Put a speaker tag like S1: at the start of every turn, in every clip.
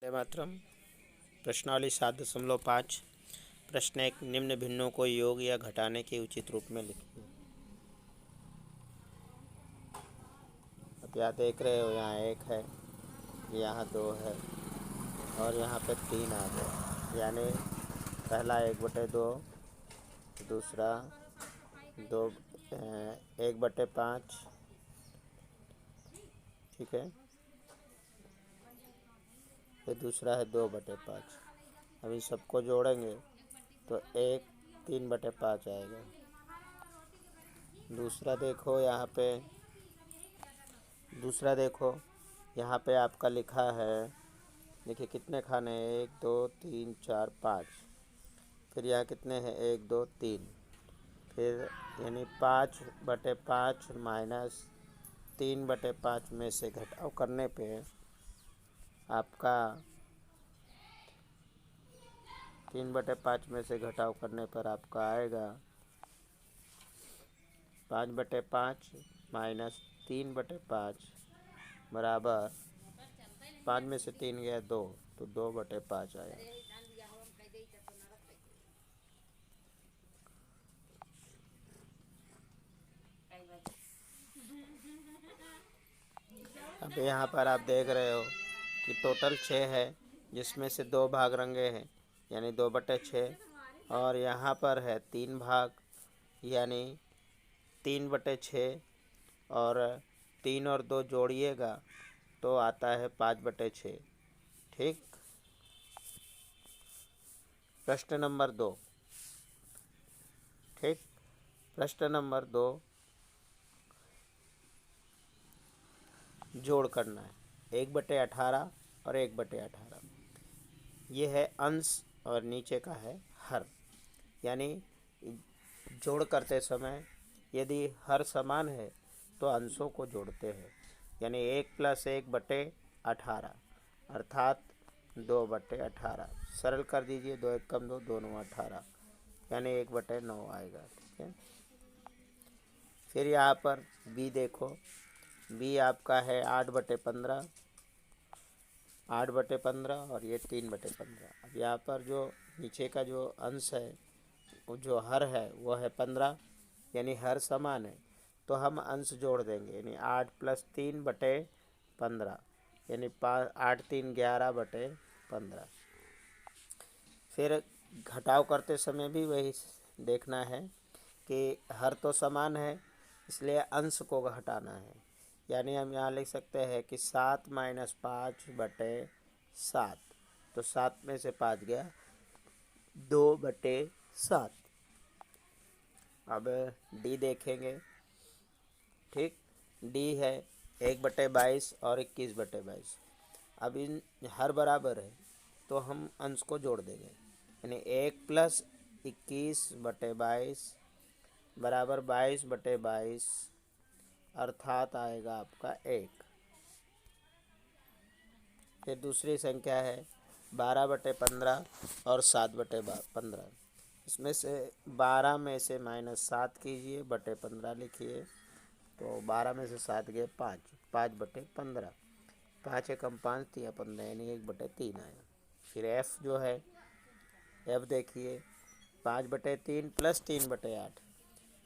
S1: वंदे मातरम। प्रश्नावली 7.5। प्रश्न एक, निम्न भिन्नों को योग या घटाने के उचित रूप में लिखिए। अब यहाँ देख रहे हो, यहाँ 1 है, यहाँ 2 है और यहाँ पे 3 आ गए। यानी पहला 1/2, दूसरा 1/5, ठीक है। फिर दूसरा है 2/5। अब इन सबको जोड़ेंगे तो 3/5 आएगा। दूसरा देखो यहाँ पे आपका लिखा है, देखिए कितने खाने हैं, 1 2 3 4 5। फिर यहाँ कितने हैं, 1 2 3। फिर यानी 5/5 माइनस 3/5 में से घटाव करने पे आपका 3/5 में से घटाव करने पर आपका आएगा 5/5 माइनस 3/5 बराबर 5 में से 3 गया 2, तो 2/5 आया। अब यहाँ पर आप देख रहे हो कि टोटल 6 है, जिसमें से 2 भाग रंगे हैं यानी 2/6, और यहाँ पर है 3 भाग यानी 3/6, और 3 और 2 जोड़िएगा तो आता है 5/6, ठीक। प्रश्न नंबर 2, ठीक। प्रश्न नंबर 2, जोड़ करना है 1/18 और 1/18। ये है अंश और नीचे का है हर। यानी जोड़ करते समय यदि हर समान है तो अंशों को जोड़ते हैं। यानी 1 + 1/18 अर्थात 2/18। सरल कर दीजिए, 2 × 1 = 2, 2 × 9 = 18, यानी 1/9 आएगा, ठीक है। फिर यहाँ पर बी देखो, बी आपका है 8/15, 8/15 और ये 3/15। अब यहाँ पर जो नीचे का जो अंश है, जो हर है वो है 15, यानी हर समान है तो हम अंश जोड़ देंगे। यानी 8 + 3/15 यानी 8 × 3 = 11/15। फिर घटाव करते समय भी वही देखना है कि हर तो समान है, इसलिए अंश को घटाना है। यानी हम यहाँ लिख सकते हैं कि 7 - 5/7, तो 7 में से 5 गया 2/7। अब डी देखेंगे, ठीक। डी है 1/22 और 21/22। अब इन हर बराबर है तो हम अंश को जोड़ देंगे। यानी 1 + 21/22 बराबर 22/22, अर्थात आएगा आपका 1। फिर दूसरी संख्या है 12/15 और 7/15। इसमें से 12 में से -7 कीजिए, /15 लिखिए, तो 12 में से 7 गए 5, 5/15। 5 एकम 5 × 15 यानी 1/3 आया। फिर एफ जो है, एफ देखिए 5/3 + 3/8।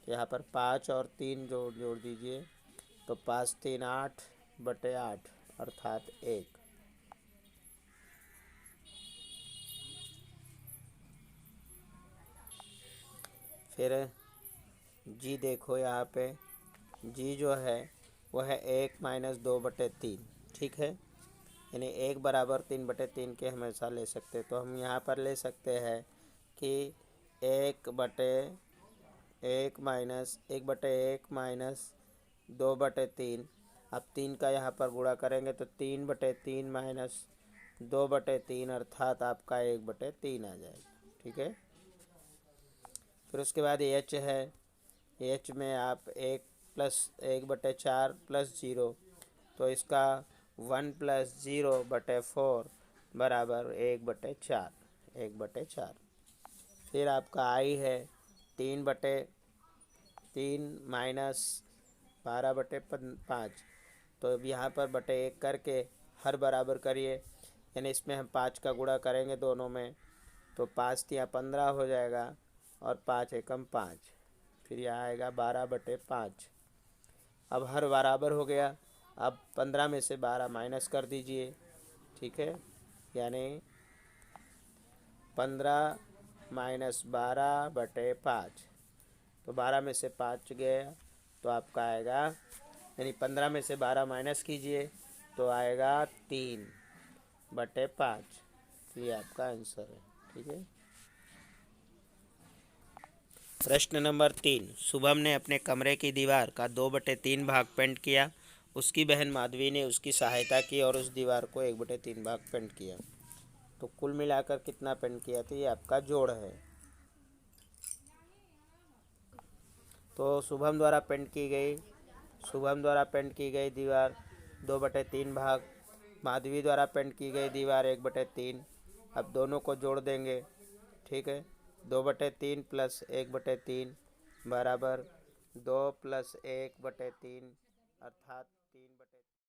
S1: यहाँ पर 5 और 3 जोड़ दीजिए तो 5 × 3 = 8/8 अर्थात 1। फिर जी देखो, यहाँ पे जी जो है वह है 1 - 2/3, ठीक है। यानी 1 बराबर 3/3 के हमेशा ले सकते, तो हम यहाँ पर ले सकते हैं कि 1/1 - 2/3। अब 3 का यहाँ पर गुणा करेंगे तो 3/3 - 2/3 अर्थात आपका 1/3 आ जाएगा, ठीक है। फिर उसके बाद एच है, एच में आप 1 + 1/4 + 0, तो इसका 1 + 0/4 बराबर 1/4, 1/4। फिर आपका आई है 3/3 - 12/5, तो अब यहाँ पर 1 करके हर बराबर करिए। यानी इसमें हम 5 का गुणा करेंगे दोनों में, तो 5 तिया 15 हो जाएगा और 5 एकम 5, फिर यहाँ आएगा 12/5। अब हर बराबर हो गया। अब 15 में से 12 माइनस कर दीजिए, ठीक है, यानी 15 माइनस 12/5, तो 12 में से 5 गया तो आपका आएगा, यानी 15 में से 12 माइनस कीजिए तो आएगा 3/5। ये आपका आंसर है, ठीक है। प्रश्न नंबर 3, शुभम ने अपने कमरे की दीवार का 2/3 भाग पेंट किया। उसकी बहन माधवी ने उसकी सहायता की और उस दीवार को 1/3 भाग पेंट किया। तो कुल मिलाकर कितना पेंट किया, तो ये आपका जोड़ है। तो शुभम द्वारा पेंट की गई दीवार 2/3 भाग, माधवी द्वारा पेंट की गई दीवार 1/3। अब दोनों को जोड़ देंगे, ठीक है। 2/3 प्लस 1/3 बराबर 2 + 1/3 अर्थात 3/3।